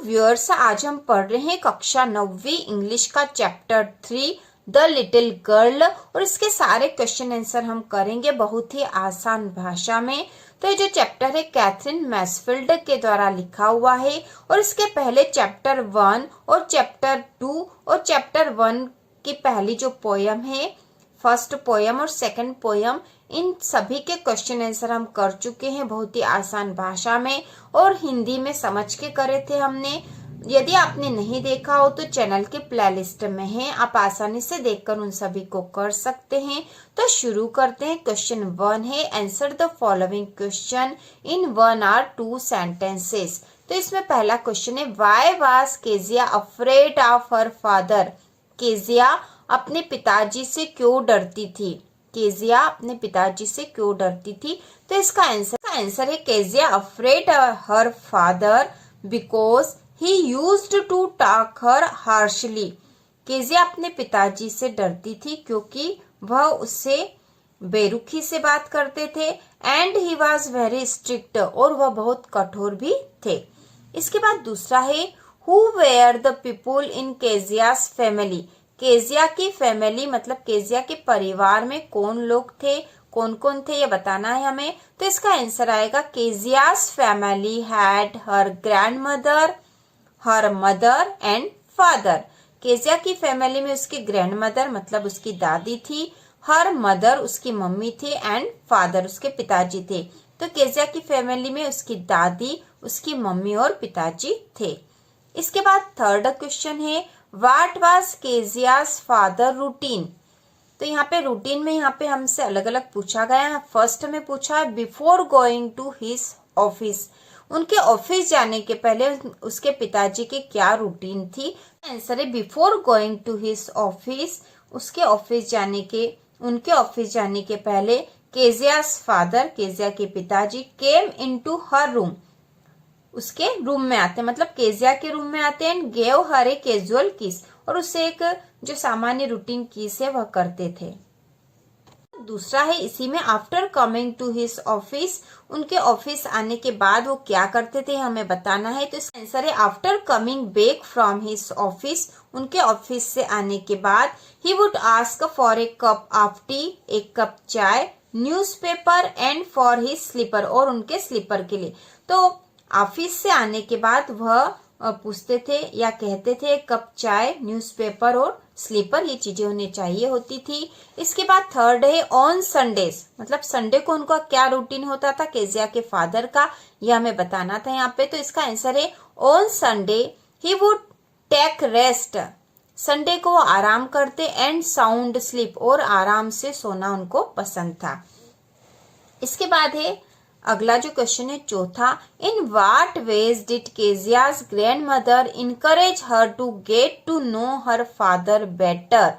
Viewers, आज हम पढ़ रहे हैं कक्षा 9वीं इंग्लिश का चैप्टर 3 द लिटिल गर्ल, और इसके सारे क्वेश्चन आंसर हम करेंगे बहुत ही आसान भाषा में। तो ये जो चैप्टर है कैथरीन मैसफील्ड के द्वारा लिखा हुआ है, और इसके पहले चैप्टर 1 और चैप्टर 2 और चैप्टर 1 की पहली जो पोयम है, फर्स्ट पोयम और सेकंड पोयम, इन सभी के क्वेश्चन आंसर हम कर चुके हैं बहुत ही आसान भाषा में और हिंदी में समझ के करे थे हमने। यदि आपने नहीं देखा हो तो चैनल के प्लेलिस्ट में है, आप आसानी से देखकर उन सभी को कर सकते हैं। तो शुरू करते हैं। क्वेश्चन 1 है, answer the following question in 1 or 2 sentences. तो इसमें पहला क्वेश्चन है, why was Kezia afraid of her father. Kezia अपने पिताजी से क्यों डरती थी। केजिया अपने पिताजी से क्यों डरती थी। तो इसका आंसर है, Kezia afraid her father because he used to talk her harshly. Kezia अपने पिताजी से डरती थी क्योंकि वह उससे बेरुखी से बात करते थे। And he was very strict, और वह बहुत कठोर भी थे। इसके बाद दूसरा है, who where the people in Kezia's family. Kezia की फैमिली मतलब केजिया के परिवार में कौन लोग थे, कौन कौन थे, ये बताना है हमें। तो इसका आंसर आएगा, Kezia's family had her grandmother, her mother and father. Kezia की फैमिली में उसकी ग्रैंड मदर मतलब उसकी दादी थी, हर मदर उसकी मम्मी थी, एंड फादर उसके पिताजी थे। तो केजिया की फैमिली में उसकी दादी, उसकी मम्मी और पिताजी थे। इसके बाद थर्ड क्वेश्चन है, व्हाट वाज केजियास फादर रूटीन। तो यहाँ पे रूटीन में यहाँ पे हमसे अलग अलग पूछा गया है। फर्स्ट में पूछा है, before going to his office. उनके ऑफिस जाने के पहले उसके पिताजी की क्या रूटीन थी। आंसर है, before going to his office. उसके ऑफिस जाने के उनके ऑफिस जाने के पहले केजियास फादर, केजिया के पिताजी, केम इनटू हर रूम, उसके रूम में आते मतलब केजिया के रूम में आते हैं, गेव हर ए कैजुअल किस, और उससे एक जो सामान्य रूटीन किस है वह करते थे। दूसरा है, इसी में after coming to his office, उनके ऑफिस आने के बाद वो क्या करते थे हमें बताना है। तो इसका आंसर है, after coming back from his office, उनके ऑफिस से आने के बाद he would ask for a cup of tea, एक कप चाय, newspaper and for his slipper, और उनके स्लीपर के लिए। तो ऑफिस से आने के बाद वह पूछते थे या कहते थे, एक कप चाय, न्यूज़पेपर और स्लीपर, ये चीजें उन्हें चाहिए होती थी। इसके बाद थर्ड है, ऑन संडेज, मतलब संडे को उनका क्या रूटीन होता था केजिया के फादर का, यह हमें बताना था यहाँ पे। तो इसका आंसर है, on Sunday he would take rest, Sunday को वो आराम करते, एंड साउंड स्लीप, और आराम से सोना उनको पसंद था। इसके बाद है अगला जो क्वेश्चन है चौथा, in what ways did Kezia's grandmother encourage her to get to know her father better.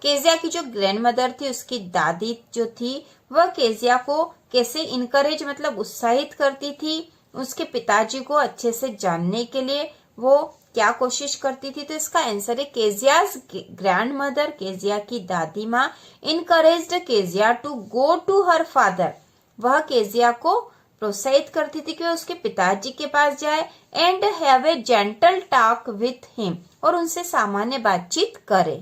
Kezia की जो ग्रैंड मदर थी, उसकी दादी जो थी, वह केजिया को कैसे इनकरेज मतलब उत्साहित करती थी उसके पिताजी को अच्छे से जानने के लिए, वो क्या कोशिश करती थी। तो इसका आंसर है, केजियास ग्रैंड मदर, केजिया की दादी माँ, encouraged Kezia to go to her father, वह केजिया को प्रोत्साहित करती थी कि उसके पिताजी के पास जाए, and have a gentle talk with him, और उनसे सामान्य बातचीत करे।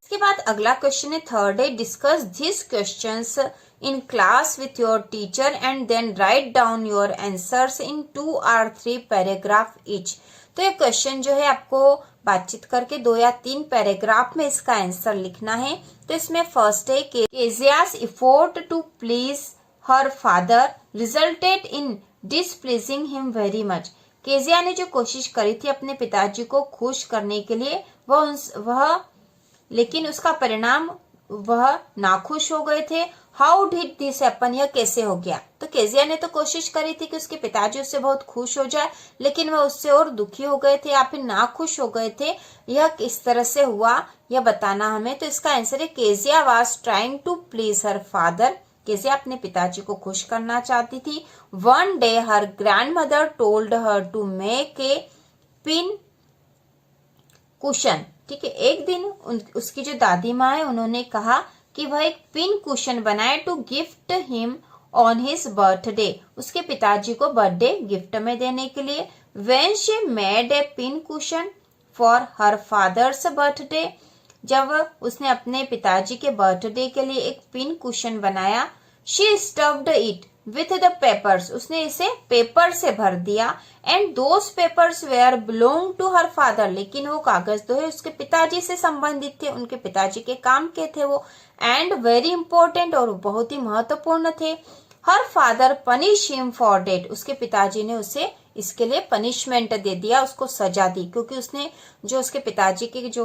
इसके बाद अगला क्वेश्चन है थर्ड है, discuss this questions in class with your teacher and then write down your answers in 2 or 3 paragraph each. तो ये क्वेश्चन जो है आपको बातचीत करके 2 या 3 पैराग्राफ में इसका आंसर लिखना है। तो इसमें फर्स्ट है, Kezia's effort to please her father resulted in displeasing him very much. Kezia ने जो कोशिश करी थी अपने पिताजी को खुश करने के लिए, लेकिन उसका परिणाम वह नाखुश हो गए थे। हाउ डिड दिस हैपन, यह कैसे हो गया। तो केजिया ने तो कोशिश करी थी कि उसके पिताजी उससे बहुत खुश हो जाए, लेकिन वह उससे और दुखी हो गए थे या फिर नाखुश हो गए थे। यह किस तरह से हुआ यह बताना हमें। तो इसका आंसर है, Kezia was trying to please her father, Kezia अपने पिताजी को खुश करना चाहती थी। One day her grandmother told her to make a pin cushion. ठीक है, एक दिन उसकी जो दादी माँ है उन्होंने कहा कि वह एक पिन कुशन बनाए, to gift him on his birthday, उसके पिताजी को बर्थडे गिफ्ट में देने के लिए। when she made a pin cushion for her father's birthday, जब उसने अपने पिताजी के बर्थडे के लिए एक पिन कुशन बनाया, she stuffed it with the papers, उसने इसे पेपर से भर दिया, and those papers were belong to her father, लेकिन वो कागज तो है उसके पिताजी से संबंधित थे, उनके पिताजी के काम के थे वो, and very important, और बहुत ही महत्वपूर्ण थे। her father punish him for that, उसके पिताजी ने उसे इसके लिए पनिशमेंट दे दिया, उसको सजा दी, क्योंकि उसने जो उसके पिताजी के जो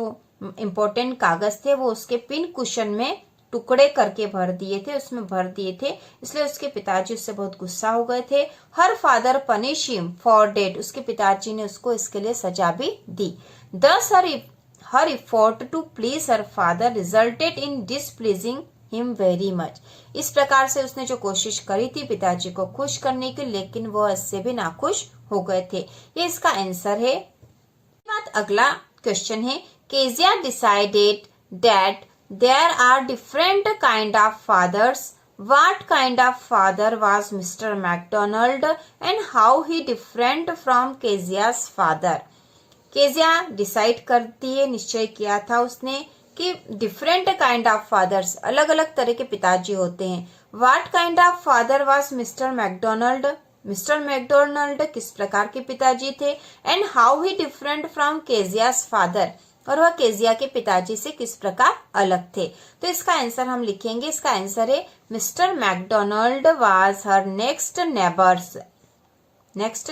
इम्पोर्टेंट कागज थे वो उसके पिन कुशन में टुकड़े करके भर दिए थे, उसमें भर दिए थे, इसलिए उसके पिताजी उससे बहुत गुस्सा हो गए थे। Her father punish him for that, उसके पिताजी ने उसको इसके लिए सजा भी दी। Thus her effort to please her father resulted in displeasing him very much, इस प्रकार से उसने जो कोशिश करी थी पिताजी को खुश करने की, लेकिन वो इससे भी नाखुश हो गए थे। ये इसका आंसर है। बात अगला क्वेश्चन है, Kezia decided that there are different kind of fathers, what kind of father was mister McDonald and how he different from Kezia's father. Kezia decide करती है, निश्चय किया था उसने कि डिफरेंट काइंड ऑफ फादर्स, अलग अलग तरह के पिताजी होते हैं। What kind of father was mister McDonald, mister McDonald किस प्रकार के पिताजी थे, and how he different from Kezia's father, और वह केजिया के पिताजी से किस प्रकार अलग थे। तो इसका आंसर हम लिखेंगे, इसका आंसर है mister McDonald was her next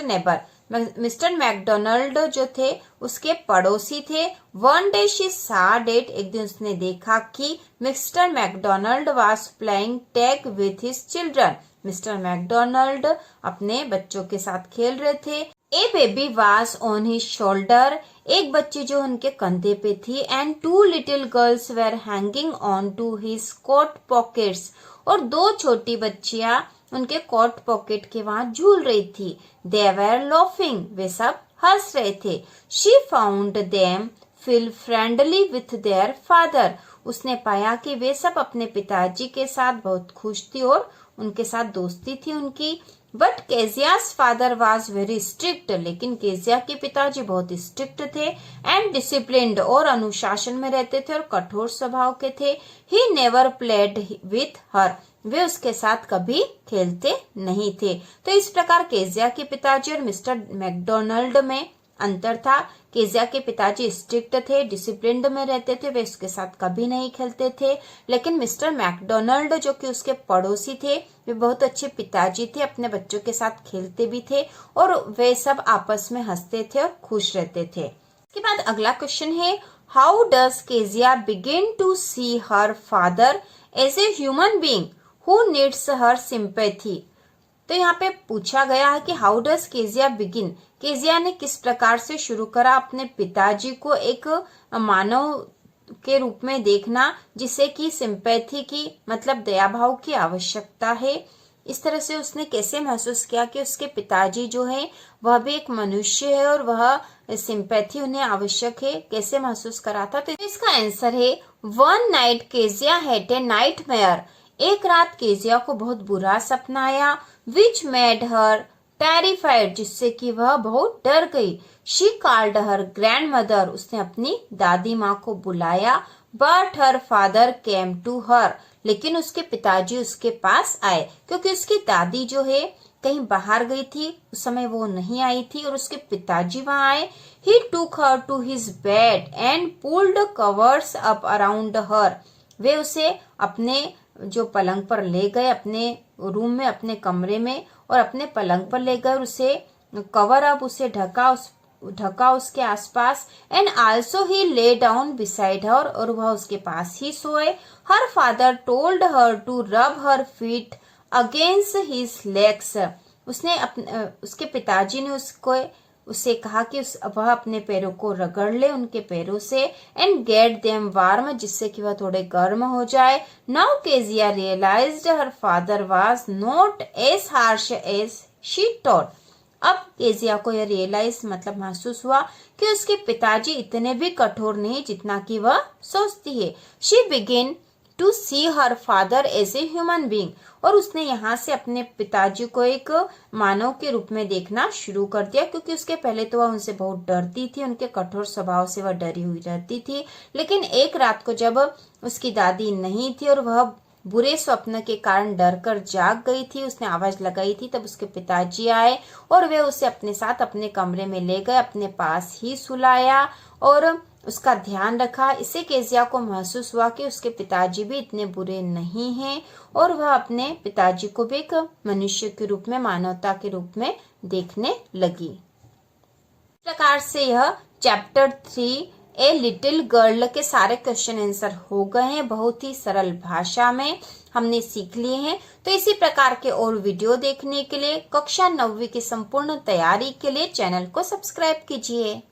neighbour, mister McDonald जो थे उसके पड़ोसी थे। One day she saw that, एक दिन उसने देखा कि mister McDonald was playing tag with his children, mister McDonald अपने बच्चों के साथ खेल रहे थे। A baby was on his shoulder, एक बच्ची जो उनके कंधे पे थी, and two little girls were hanging on to his coat pockets, और दो छोटी बच्चियां उनके कोट पॉकेट के वहां झूल रही थी। दे वर लॉफिंग, वे सब हंस रहे थे। She found them feel friendly with their father, उसने पाया कि वे सब अपने पिताजी के साथ बहुत खुश थी और उनके साथ दोस्ती थी उनकी। But Kezia's father was very strict, लेकिन केजिया के पिताजी बहुत स्ट्रिक्ट थे, एंड डिसिप्लिन्ड, और अनुशासन में रहते थे और कठोर स्वभाव के थे। He never played with her, वे उसके साथ कभी खेलते नहीं थे। तो इस प्रकार केजिया के पिताजी और मिस्टर मैकडोनाल्ड में अंतर था। केजिया के पिताजी स्ट्रिक्ट थे, डिसिप्लिन्ड में रहते थे, वे उसके साथ कभी नहीं खेलते थे। लेकिन मिस्टर मैकडोनाल्ड जो कि उसके पड़ोसी थे, वे बहुत अच्छे पिताजी थे, अपने बच्चों के साथ खेलते भी थे और वे सब आपस में हंसते थे और खुश रहते थे। इसके बाद अगला क्वेश्चन है, how does Kezia begin to see her father as a human being who needs her sympathy. तो यहाँ पे पूछा गया है कि how does Kezia begin, Kezia ने किस प्रकार से शुरू करा अपने पिताजी को एक मानव के रूप में देखना, जिसे कि सिंपैथी की मतलब दया भाव की आवश्यकता है। इस तरह से उसने कैसे महसूस किया कि उसके पिताजी जो है वह भी एक मनुष्य है और वह सिंपैथी उन्हें आवश्यक है, कैसे महसूस करा था। तो इसका आंसर है, one night Kezia had a nightmare, एक रात केजिया को बहुत बुरा सपना आया। विच मेड हर टेरिफाइड, जिससे कि वह बहुत डर गई। शी कॉल्ड हर ग्रैंडमदर, उसने अपनी दादी माँ को बुलाया। But her father came to her, लेकिन उसके पिताजी उसके पास आए, क्योंकि उसकी दादी जो है कहीं बाहर गई थी, उस समय वो नहीं आई थी और उसके पिताजी वहां आए। He took her to his bed and pulled covers up around her, वे उसे अपने जो पलंग पर ले गए, अपने रूम में, अपने कमरे में, और अपने पलंग पर ले गए, उसे कवर अप, उसे ढका उसके आसपास। And also he lay down beside her, और वह उसके पास ही सोए। Her father told her to rub her feet against his legs, उसके पिताजी ने उससे कहा कि वह अपने पैरों को रगड़ ले उनके पैरों से। एंड गेट देम वार्म, जिससे कि वह थोड़े गर्म हो जाए। Now Kezia realized her father was not as harsh as she thought, अब केजिया को यह रियलाइज मतलब महसूस हुआ कि उसके पिताजी इतने भी कठोर नहीं जितना कि वह सोचती है। She begin to see her father as a human being, और उसने यहाँ से अपने पिताजी को एक मानव के रूप में देखना शुरू कर दिया, क्योंकि उसके पहले तो वह उनसे बहुत डरती थी, उनके कठोर स्वभाव से वह डरी हुई रहती थी। लेकिन एक रात को जब उसकी दादी नहीं थी और वह बुरे स्वप्न के कारण डर कर जाग गई थी, उसने आवाज लगाई थी, तब उसके पिताजी आए और वे उसे अपने साथ अपने कमरे में ले गए, अपने पास ही सुलाया और उसका ध्यान रखा। इससे केजिया को महसूस हुआ कि उसके पिताजी भी इतने बुरे नहीं हैं और वह अपने पिताजी को भी एक मनुष्य के रूप में, मानवता के रूप में देखने लगी। इस प्रकार से यह चैप्टर 3 ए लिटिल गर्ल के सारे क्वेश्चन आंसर हो गए हैं, बहुत ही सरल भाषा में हमने सीख लिए हैं। तो इसी प्रकार के और वीडियो देखने के लिए, कक्षा 9वीं की संपूर्ण तैयारी के लिए चैनल को सब्सक्राइब कीजिए।